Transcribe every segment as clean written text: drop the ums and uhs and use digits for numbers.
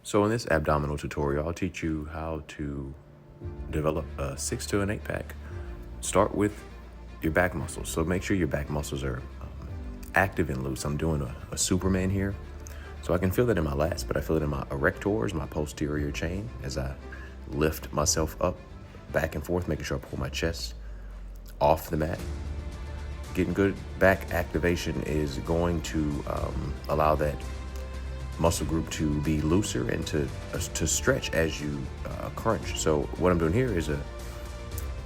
So in this abdominal tutorial, I'll teach you how to develop a 6 to an 8 pack. Start with your back muscles. So make sure your back muscles are active and loose. I'm doing a Superman here. So I can feel it in my lats, but I feel it in my erectors, my posterior chain, as I lift myself up, back and forth, making sure I pull my chest off the mat. Getting good back activation is going to allow that muscle group to be looser and to stretch as you crunch. So what I'm doing here is a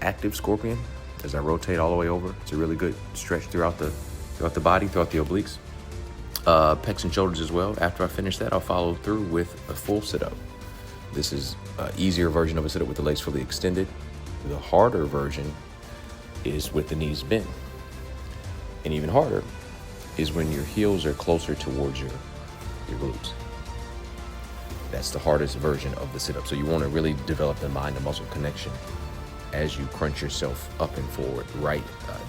active scorpion as I rotate all the way over. It's a really good stretch throughout the body, throughout the obliques, pecs and shoulders as well. After I finish that, I'll follow through with a full sit-up. This is an easier version of a sit-up with the legs fully extended. The harder version is with the knees bent. And even harder is when your heels are closer towards your glutes. That's the hardest version of the sit-up. So you want to really develop the mind and muscle connection as you crunch yourself up and forward, right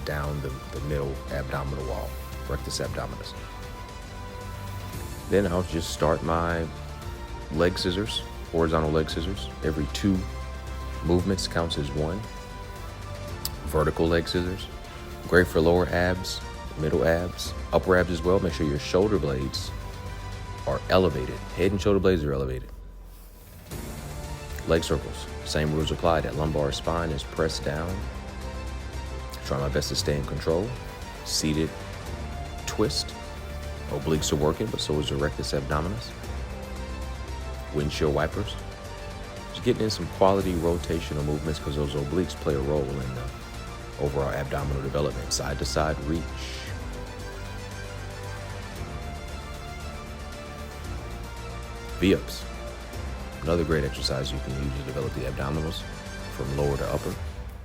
down the middle abdominal wall, rectus abdominis. Then I'll just start my leg scissors, horizontal leg scissors. Every 2 movements counts as 1. Vertical leg scissors. Great for lower abs, middle abs, upper abs as well. Make sure your shoulder blades are elevated. Head and shoulder blades are elevated. Leg circles. Same rules apply. That lumbar spine is pressed down. Try my best to stay in control. Seated twist. Obliques are working, but so is the rectus abdominis. Windshield wipers. Just getting in some quality rotational movements because those obliques play a role in the overall abdominal development. Side to side reach. V-ups. Another great exercise you can use to develop the abdominals from lower to upper.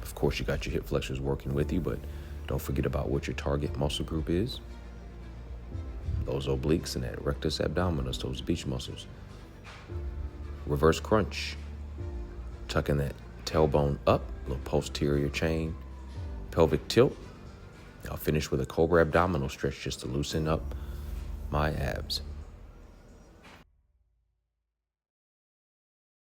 Of course, you got your hip flexors working with you, but don't forget about what your target muscle group is. Those obliques and that rectus abdominis, those beach muscles. Reverse crunch. Tucking that tailbone up, little posterior chain, pelvic tilt. I'll finish with a cobra abdominal stretch just to loosen up my abs.